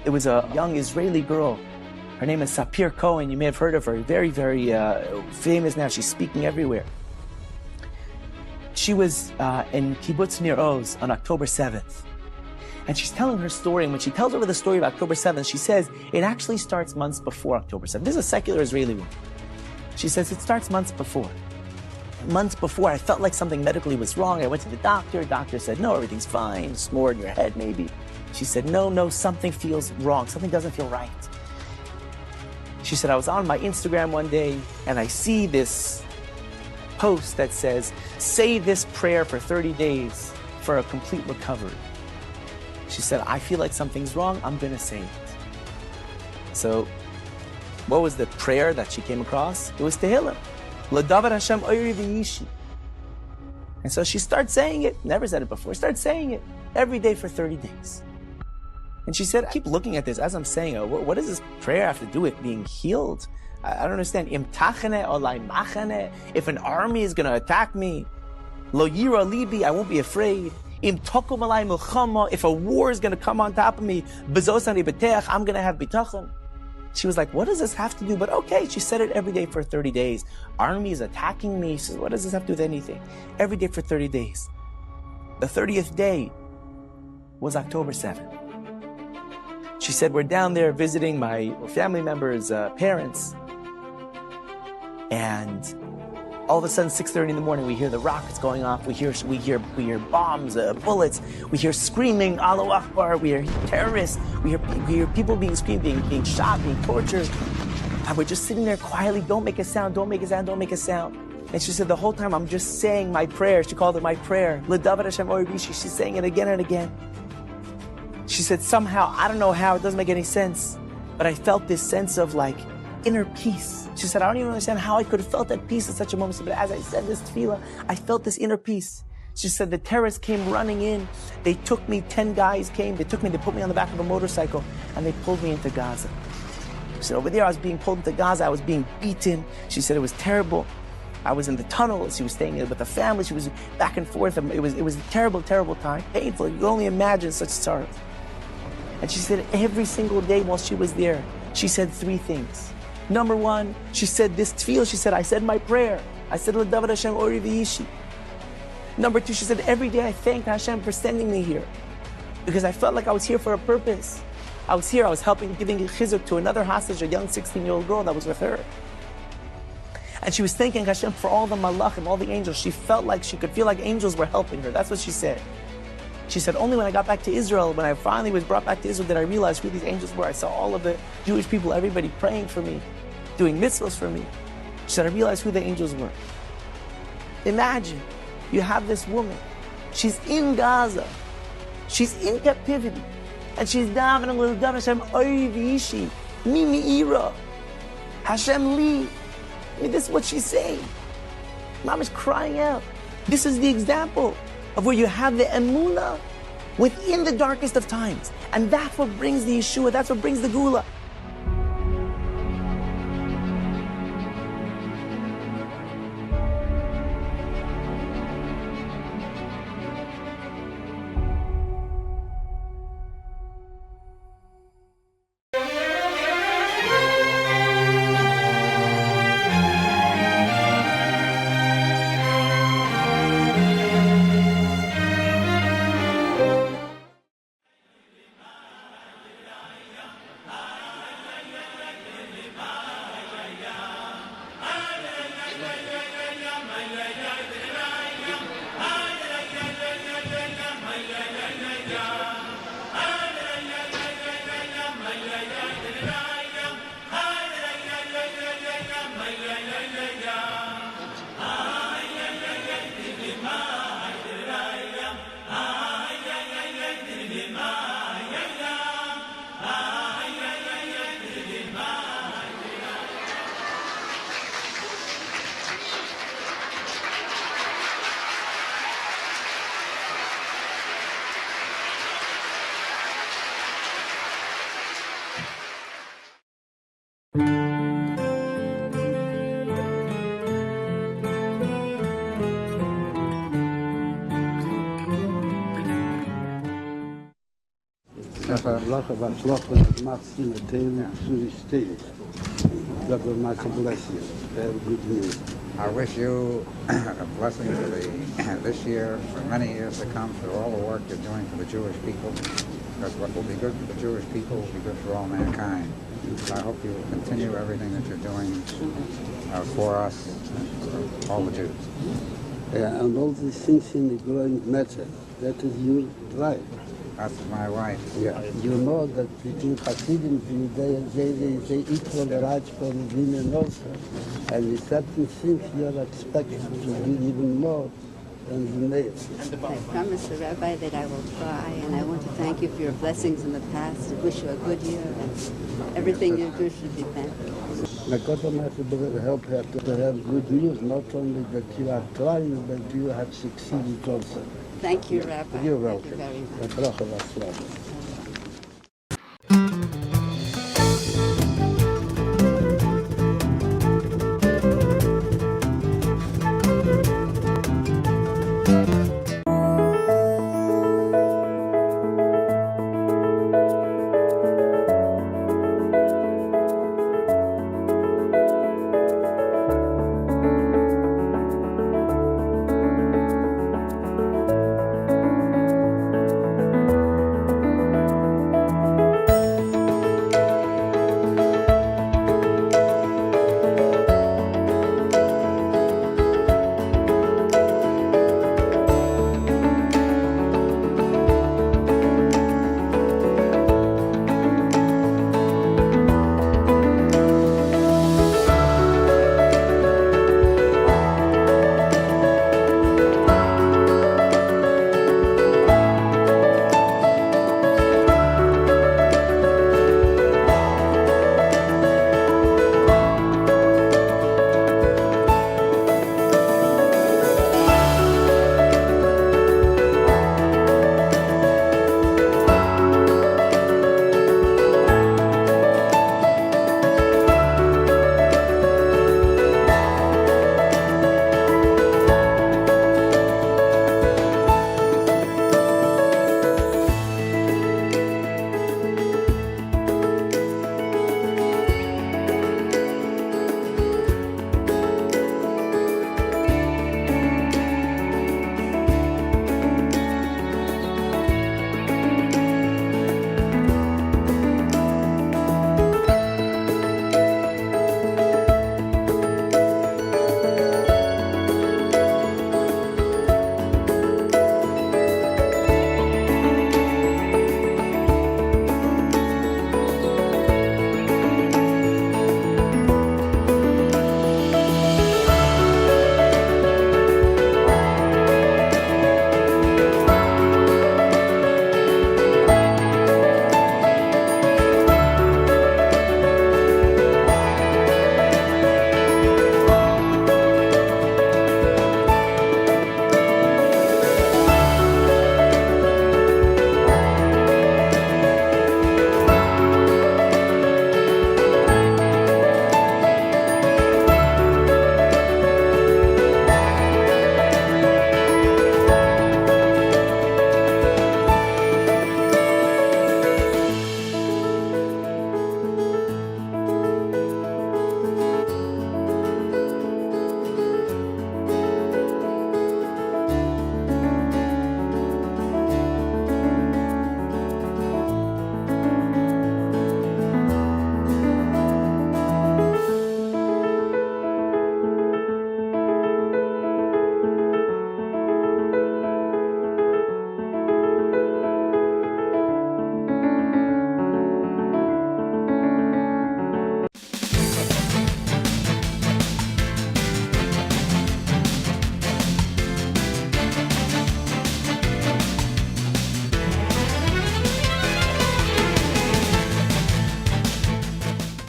It was a young Israeli girl. Her name is Sapir Cohen. You may have heard of her. Very, very famous now. She's speaking everywhere. She was in Kibbutz Nir Oz on October 7th. And she's telling her story. And when she tells over the story of October 7th, she says it actually starts months before October 7th. This is a secular Israeli woman. She says it starts months before. Months before, I felt like something medically was wrong. I went to the doctor. Doctor said, no, everything's fine. Just more in your head, maybe. She said, no, something feels wrong. Something doesn't feel right. She said, I was on my Instagram one day, and I see this post that says, say this prayer for 30 days for a complete recovery. She said, I feel like something's wrong. I'm going to say it. So what was the prayer that she came across? It was Tehillim. L'davar Hashem oyri v'yishi. And so she starts saying it. Never said it before. Starts saying it every day for 30 days. And she said, I keep looking at this as I'm saying, what does this prayer have to do with being healed? I don't understand. If an army is going to attack me, lo yira libi, I won't be afraid. If a war is going to come on top of me, I'm going to have bitachon. She was like, what does this have to do? But okay, she said it every day for 30 days. Army is attacking me. She says, what does this have to do with anything? Every day for 30 days. The 30th day was October 7th. She said, we're down there visiting my family members' parents. And all of a sudden, 6:30 in the morning, we hear the rockets going off. We hear bombs, bullets. We hear screaming, Allahu Akbar. We hear terrorists. We hear people being screamed, being shot, being tortured. And we're just sitting there quietly. Don't make a sound. Don't make a sound. Don't make a sound. And she said, the whole time I'm just saying my prayer. She called it my prayer. L'davar Hashem oyri v'yishi. She's saying it again and again. She said, somehow, I don't know how, it doesn't make any sense, but I felt this sense of like inner peace. She said, I don't even understand how I could have felt that peace at such a moment, but as I said this tefillah, I felt this inner peace. She said, the terrorists came running in. They took me, 10 guys came, they put me on the back of a motorcycle, and they pulled me into Gaza. She said, over there, I was being pulled into Gaza, I was being beaten. She said, it was terrible. I was in the tunnel. She was staying with the family. She was back and forth. It was a terrible, terrible time. Painful. You can only imagine such sorrow. And she said every single day while she was there, she said 3 things. Number 1, she said this tefillah. She said, I said my prayer. I said, L'davar Hashem oyri v'yishi. Number 2, she said, every day I thanked Hashem for sending me here. Because I felt like I was here for a purpose. I was here, I was helping, giving chizuk to another hostage, a young 16-year-old girl that was with her. And she was thanking Hashem for all the malachim, all the angels. She felt like she could feel like angels were helping her. That's what she said. She said, only when I got back to Israel, when I finally was brought back to Israel, did I realize who these angels were. I saw all of the Jewish people, everybody praying for me, doing mitzvahs for me. She said, I realized who the angels were. Imagine, you have this woman. She's in Gaza. She's in captivity. And she's davening with Hashem, oyri v'yishi, mi mi'ira, Hashem li. I mean, this is what she's saying. Mom is crying out. This is the example of where you have the emunah within the darkest of times. And that's what brings the Yeshua, that's what brings the Gula. Bracha v'atzlacha v'machzim atenu suristei. God will much bless you. Have good news. I wish you a blessing for this year, for many years to come, for all the work you're doing for the Jewish people. Because what will be good for the Jewish people will be good for all mankind. So I hope you will continue everything that you're doing for us, for all the Jews. And all these things in the growing matter, that is your right. That's my wife. Yeah. You know that between Hasidim, they equal the rights for the women also. And in certain things you are expected to do even more than the males. I promise the Rabbi that I will try, and I want to thank you for your blessings in the past. I wish you a good year, and everything you do should be thanked. May God Almighty help her to have good news, not only that you are trying, but you have succeeded also. Thank you, Rabbi. You're welcome. Thank you very much. Bracha v'atzlacha.